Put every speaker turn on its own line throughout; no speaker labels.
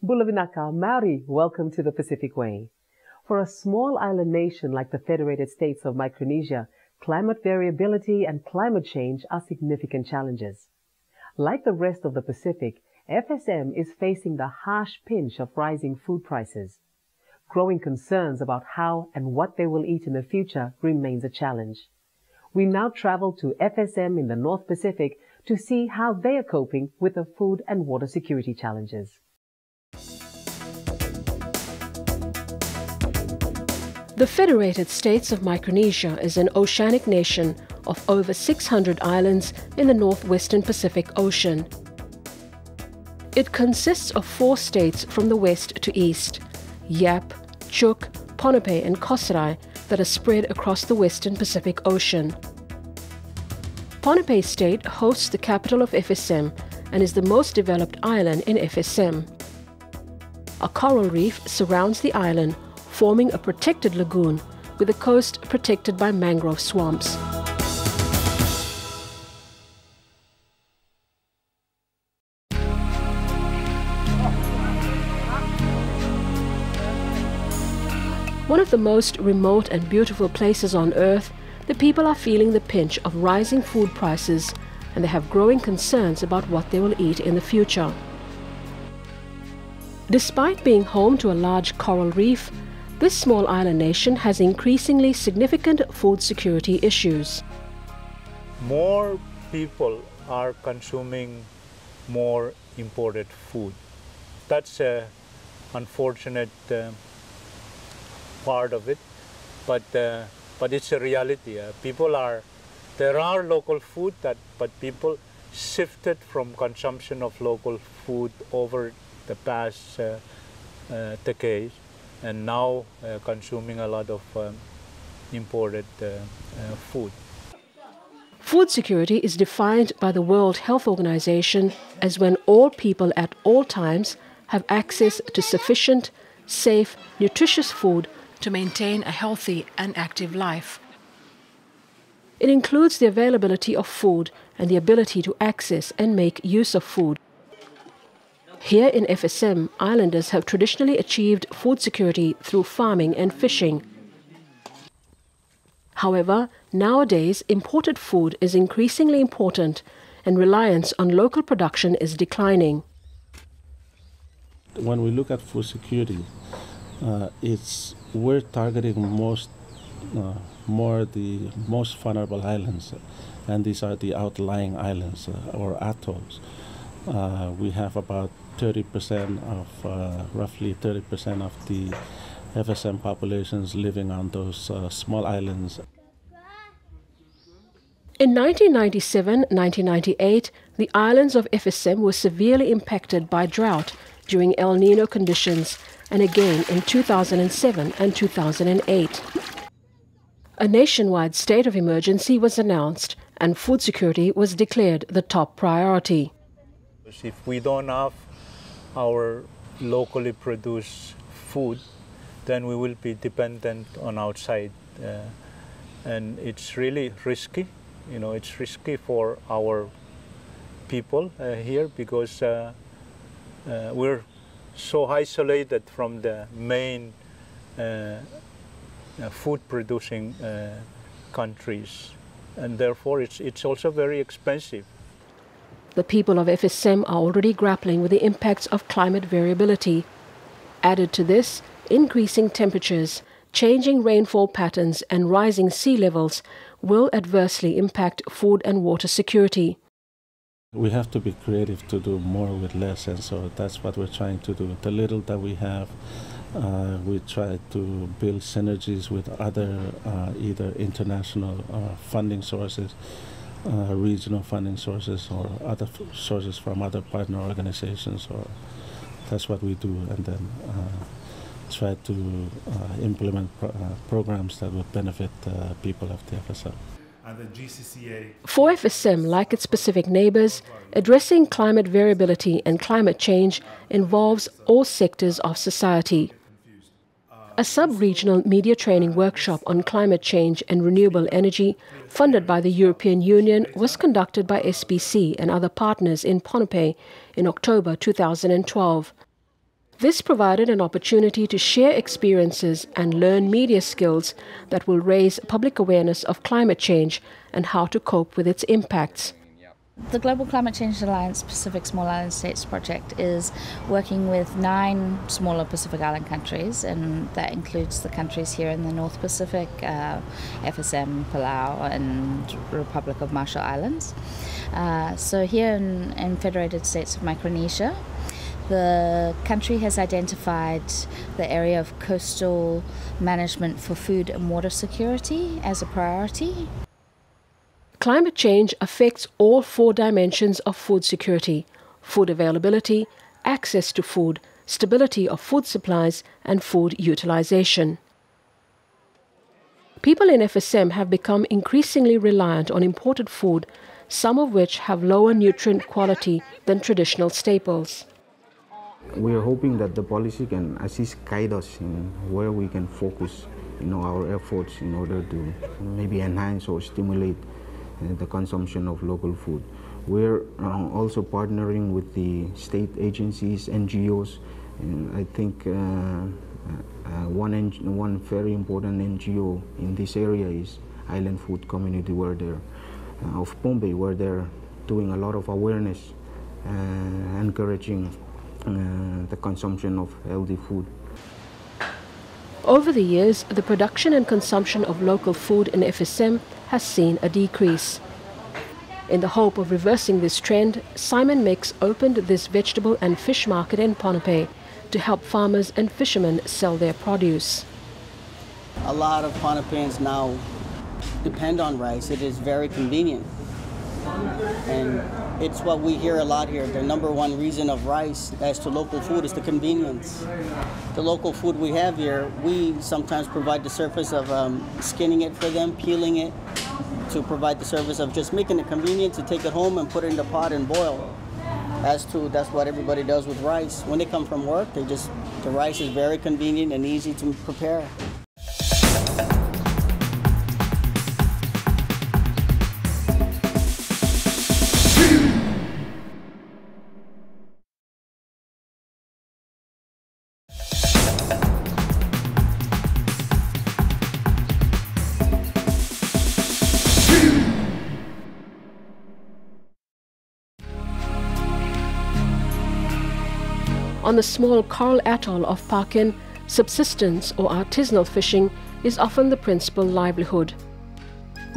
Bulavinaka Maori, welcome to the Pacific Way. For a small island nation like the Federated States of Micronesia, climate variability and climate change are significant challenges. Like the rest of the Pacific, FSM is facing the harsh pinch of rising food prices. Growing concerns about how and what they will eat in the future remains a challenge. We now travel to FSM in the North Pacific to see how they are coping with the food and water security challenges.
The Federated States of Micronesia is an oceanic nation of over 600 islands in the northwestern Pacific Ocean. It consists of 4 states from the west to east: Yap, Chuuk, Ponape and Kosrae, that are spread across the western Pacific Ocean. Ponape State hosts the capital of FSM and is the most developed island in FSM. A coral reef surrounds the island, forming a protected lagoon, with the coast protected by mangrove swamps. One of the most remote and beautiful places on Earth, the people are feeling the pinch of rising food prices, and they have growing concerns about what they will eat in the future. Despite being home to a large coral reef, this small island nation has increasingly significant food security issues.
More people are consuming more imported food. That's an unfortunate part of it, but it's a reality. There are local food, but people shifted from consumption of local food over the past decades, and now consuming a lot of imported food.
Food security is defined by the World Health Organization as when all people at all times have access to sufficient, safe, nutritious food to maintain a healthy and active life. It includes the availability of food and the ability to access and make use of food. Here in FSM, islanders have traditionally achieved food security through farming and fishing. However, nowadays imported food is increasingly important and reliance on local production is declining.
When we look at food security, we're targeting more the most vulnerable islands, and these are the outlying islands or atolls. We have about 30% of, roughly 30% of the FSM populations living on those small islands.
In 1997-1998, the islands of FSM were severely impacted by drought during El Nino conditions, and again in 2007 and 2008. A nationwide state of emergency was announced, and food security was declared the top priority.
If we don't have our locally produced food, then we will be dependent on outside, and it's really risky. You know, it's risky for our people here because we're so isolated from the main food-producing countries, and therefore it's also very expensive.
The people of FSM are already grappling with the impacts of climate variability. Added to this, increasing temperatures, changing rainfall patterns and rising sea levels will adversely impact food and water security.
We have to be creative to do more with less, and so that's what we're trying to do. The little that we have, we try to build synergies with other either international funding sources, regional funding sources, or other sources from other partner organizations. Or that's what we do, and then try to implement programs that would benefit people of the FSM.
For FSM, like its Pacific neighbours, addressing climate variability and climate change involves all sectors of society. A sub-regional media training workshop on climate change and renewable energy, funded by the European Union, was conducted by SPC and other partners in Ponape in October 2012. This provided an opportunity to share experiences and learn media skills that will raise public awareness of climate change and how to cope with its impacts.
The Global Climate Change Alliance Pacific Small Island States project is working with 9 smaller Pacific Island countries, and that includes the countries here in the North Pacific, FSM, Palau and Republic of Marshall Islands. So here in Federated States of Micronesia, the country has identified the area of coastal management for food and water security as a priority.
Climate change affects all 4 dimensions of food security: food availability, access to food, stability of food supplies, and food utilization. People in FSM have become increasingly reliant on imported food, some of which have lower nutrient quality than traditional staples.
We are hoping that the policy can assist, guide us in where we can focus, our efforts in order to maybe enhance or stimulate the consumption of local food. We're also partnering with the state agencies, NGOs, and I think one very important NGO in this area is Island Food Community, of Pohnpei, where they're doing a lot of awareness, encouraging the consumption of healthy food.
Over the years, the production and consumption of local food in FSM has seen a decrease. In the hope of reversing this trend, Simon Mix opened this vegetable and fish market in Pohnpei to help farmers and fishermen sell their produce.
A lot of Pohnpeians now depend on rice. It is very convenient. And it's what we hear a lot here. The #1 reason of rice as to local food is the convenience. The local food we have here, we sometimes provide the service of skinning it for them, peeling it, to provide the service of just making it convenient to take it home and put it in the pot and boil. That's what everybody does with rice. When they come from work, the rice is very convenient and easy to prepare.
On the small coral atoll of Paken, subsistence or artisanal fishing is often the principal livelihood.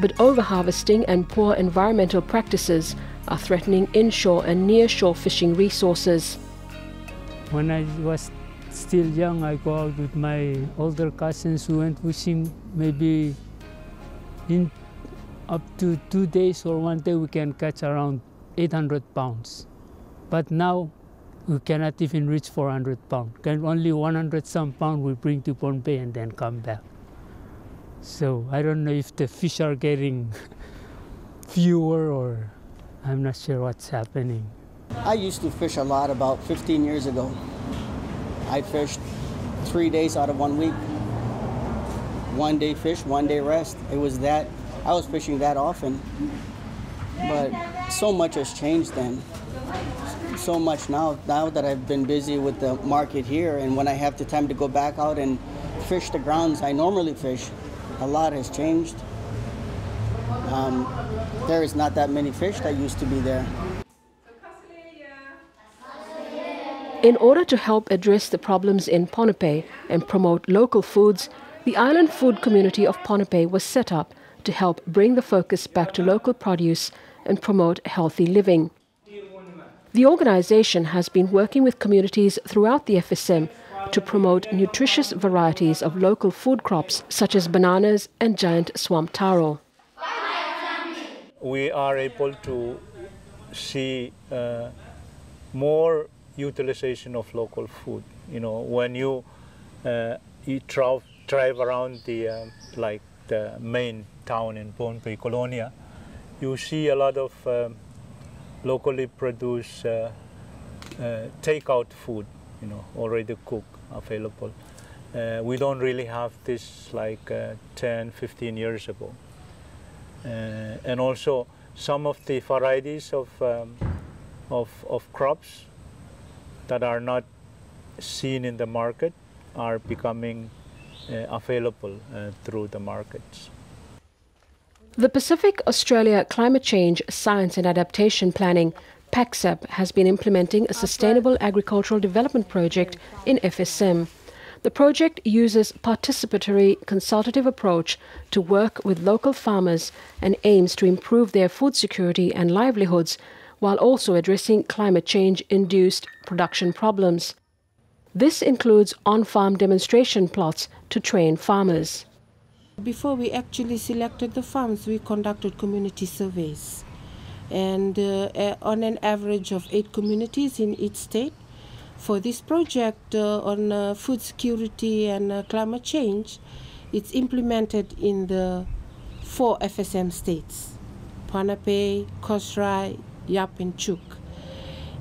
But overharvesting and poor environmental practices are threatening inshore and nearshore fishing resources.
When I was still young, I go out with my older cousins who went fishing. Maybe in up to 2 days or 1 day we can catch around 800 pounds. But now we cannot even reach 400 pounds. Only 100 some pounds we bring to Pohnpei and then come back. So I don't know if the fish are getting fewer or I'm not sure what's happening.
I used to fish a lot about 15 years ago. I fished 3 days out of 1 week. 1 day fish, 1 day rest. It was that, I was fishing that often. But so much has changed then. So much now that I've been busy with the market here, and when I have the time to go back out and fish the grounds I normally fish, a lot has changed. There is not that many fish that used to be there.
In order to help address the problems in Pohnpei and promote local foods, the Island Food Community of Pohnpei was set up to help bring the focus back to local produce and promote healthy living. The organization has been working with communities throughout the FSM to promote nutritious varieties of local food crops such as bananas and giant swamp taro.
We are able to see more utilization of local food. When you drive around the main town in Pohnpei, Colonia, you see a lot of locally produced takeout food, already cooked, available. We don't really have this like 10, 15 years ago. And also some of the varieties of crops that are not seen in the market are becoming available through the markets.
The Pacific Australia Climate Change Science and Adaptation Planning PACSAP has been implementing a sustainable agricultural development project in FSM. The project uses participatory consultative approach to work with local farmers and aims to improve their food security and livelihoods while also addressing climate change-induced production problems. This includes on-farm demonstration plots to train farmers.
Before we actually selected the farms, we conducted community surveys. And on an average of 8 communities in each state. For this project on food security and climate change, it's implemented in the 4 FSM states, Ponape, Kosrae, Yap and Chuuk.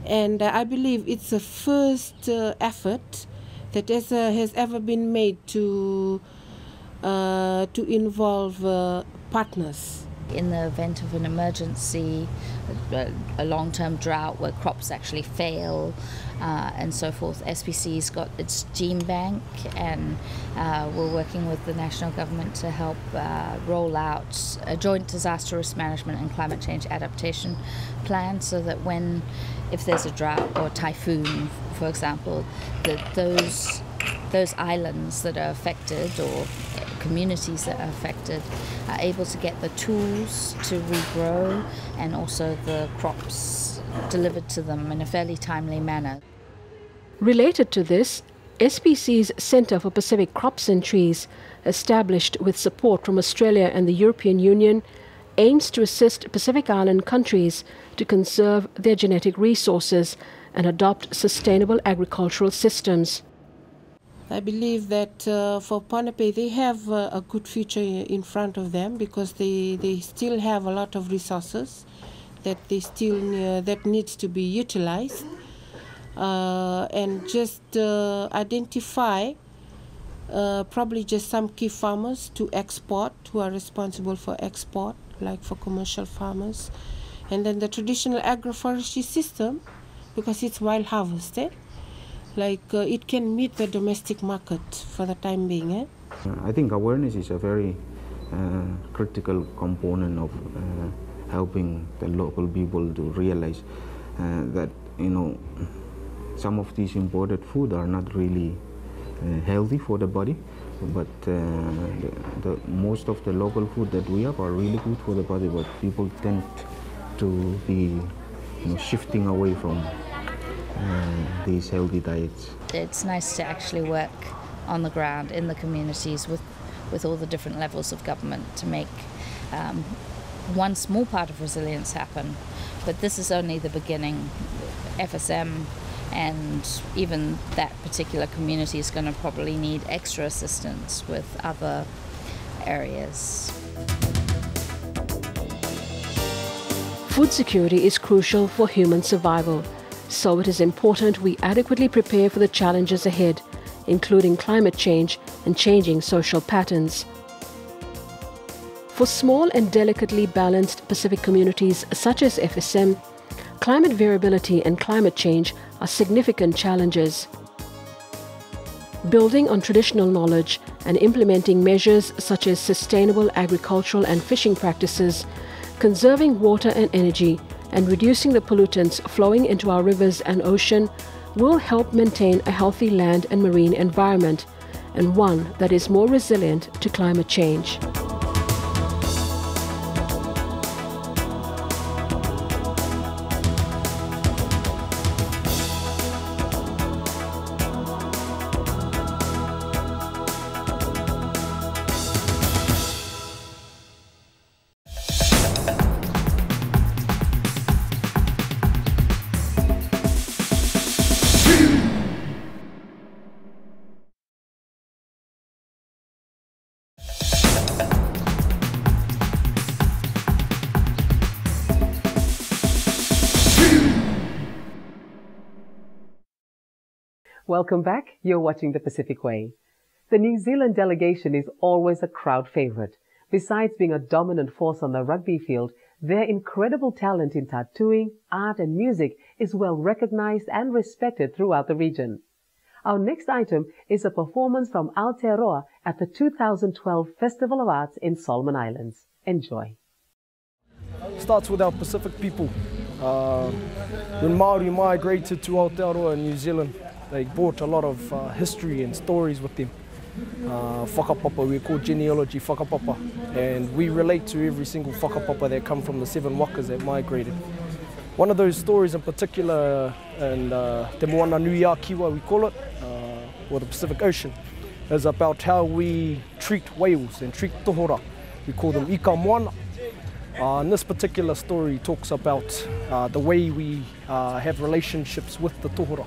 And I believe it's the first effort that has ever been made to involve partners.
In the event of an emergency, a long-term drought where crops actually fail and so forth, SPC's got its gene bank, and we're working with the national government to help roll out a joint disaster risk management and climate change adaptation plan, so that if there's a drought or typhoon, for example, that those islands that are affected or communities that are affected are able to get the tools to regrow and also the crops delivered to them in a fairly timely manner.
Related to this, SPC's Centre for Pacific Crops and Trees, established with support from Australia and the European Union, aims to assist Pacific Island countries to conserve their genetic resources and adopt sustainable agricultural systems.
I believe that for Ponape, they have a good future in front of them, because they still have a lot of resources that that needs to be utilized, and just identify probably just some key farmers to export, who are responsible for export, like for commercial farmers, and then the traditional agroforestry system, because it's wild harvested. It can meet the domestic market for the time being.
I think awareness is a very critical component of helping the local people to realize that some of these imported food are not really healthy for the body, but most of the local food that we have are really good for the body, but people tend to be shifting away from these healthy diets.
It's nice to actually work on the ground in the communities with all the different levels of government to make one small part of resilience happen. But this is only the beginning. FSM and even that particular community is going to probably need extra assistance with other areas.
Food security is crucial for human survival. So it is important we adequately prepare for the challenges ahead, including climate change and changing social patterns. For small and delicately balanced Pacific communities such as FSM, climate variability and climate change are significant challenges. Building on traditional knowledge and implementing measures such as sustainable agricultural and fishing practices, conserving water and energy, and reducing the pollutants flowing into our rivers and ocean will help maintain a healthy land and marine environment, and one that is more resilient to climate change.
Welcome back. You're watching The Pacific Way. The New Zealand delegation is always a crowd favorite. Besides being a dominant force on the rugby field, their incredible talent in tattooing, art and music is well recognized and respected throughout the region. Our next item is a performance from Aotearoa at the 2012 Festival of Arts in Solomon Islands. Enjoy.
Starts with our Pacific people. When Māori migrated to Aotearoa in New Zealand, they brought a lot of history and stories with them. Whakapapa, we call genealogy whakapapa, and we relate to every single whakapapa that come from the 7 wakas that migrated. One of those stories in particular, and Te Moana Nui a Kiwa we call it, or the Pacific Ocean, is about how we treat whales and treat tohora. We call them ika moana. And this particular story talks about the way we have relationships with the tohora.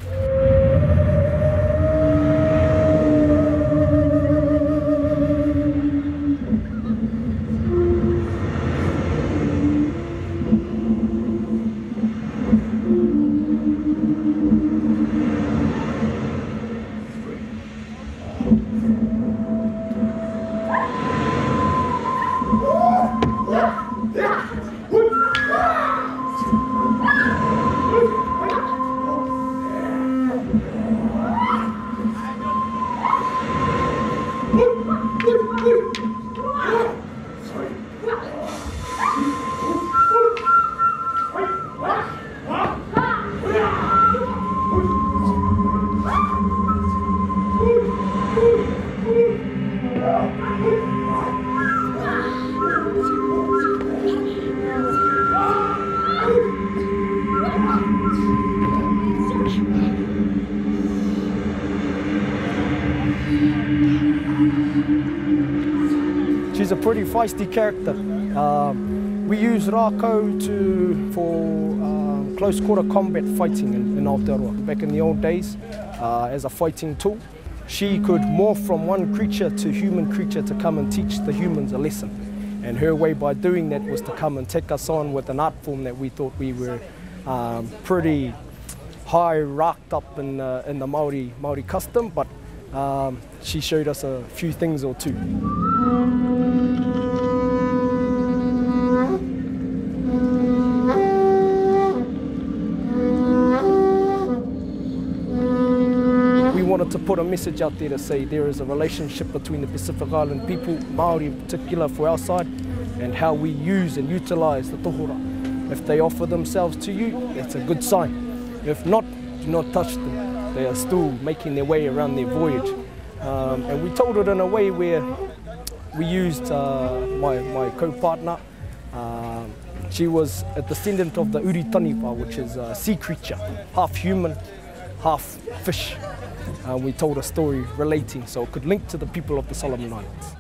She's a pretty feisty character. We use rākau for close quarter combat fighting in Aotearoa. Back in the old days, as a fighting tool, she could morph from one creature to human creature to come and teach the humans a lesson. And her way by doing that was to come and take us on with an art form that we thought we were pretty high racked up in the Māori custom, but she showed us a few things or two. We wanted to put a message out there to say there is a relationship between the Pacific Island people, Māori in particular for our side, and how we use and utilise the tohora. If they offer themselves to you, it's a good sign. If not, do not touch them. They are still making their way around their voyage. And we told it in a way where we used my co-partner. She was a descendant of the uritanipa, which is a sea creature, half human, half fish. We told a story relating, so it could link to the people of the Solomon Islands.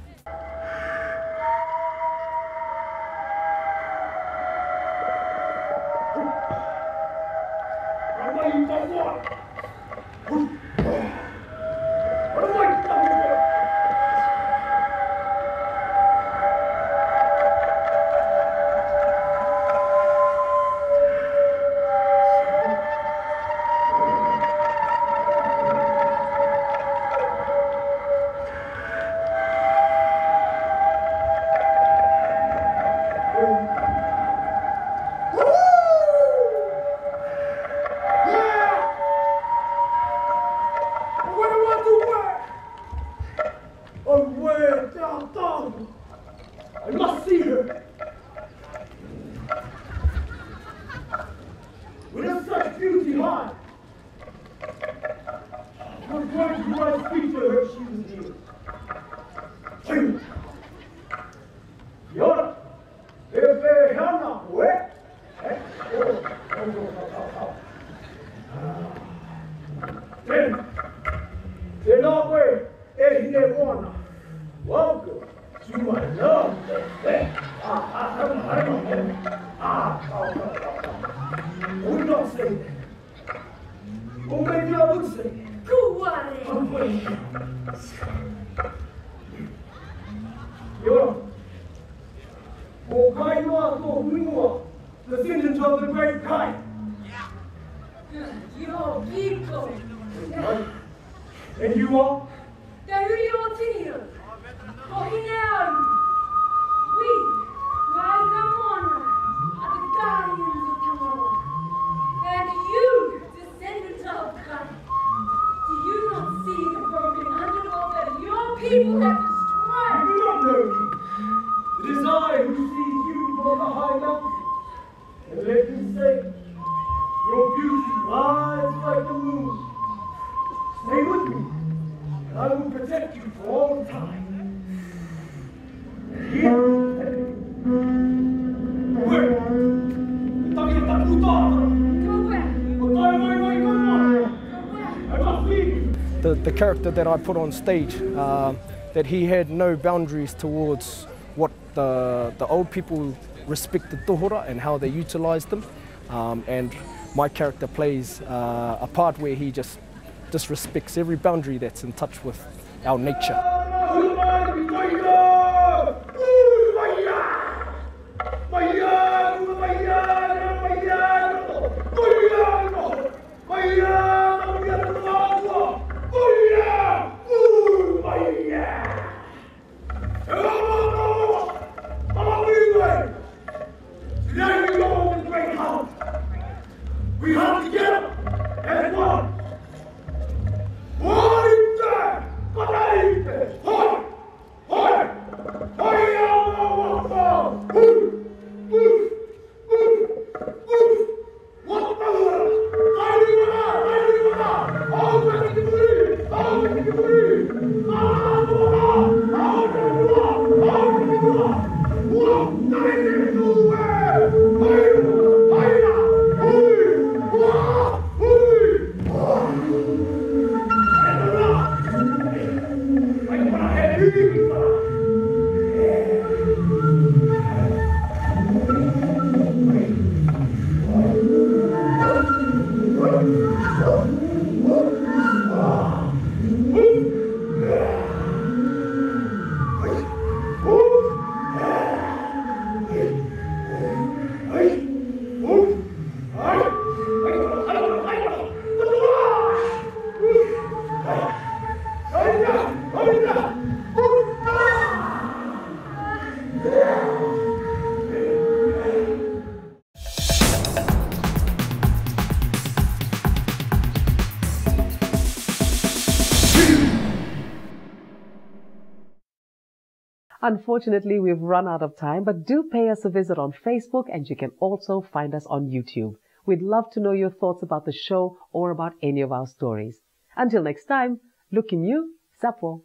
I must see her. With such beauty high, what words do I speak to her? She was here. Yora, if Hannah wet, then away, Aotearoa. Welcome to my love. I would not say that. Or maybe I would say it. Yora, o kai noa tō huingoa, descendant of the great Kai.
Your people.
And you are?
The Aotearoa. Kohinau. We, Waikamona, are the guardians of Tamawa. And you, descendant of Kai, do you not people have destroyed.
You do not know me. It is I who sees you from the high mountain. And let me say, your beauty rises like the moon. Stay with me, and I will protect you for all time. And here, where?
The character that I put on stage, that he had no boundaries towards what the old people respected tohora and how they utilised them, and my character plays a part where he just respects every boundary that's in touch with our nature.
We have together as one.
Unfortunately, we've run out of time, but do pay us a visit on Facebook, and you can also find us on YouTube. We'd love to know your thoughts about the show or about any of our stories. Until next time, Lukimu Sapo.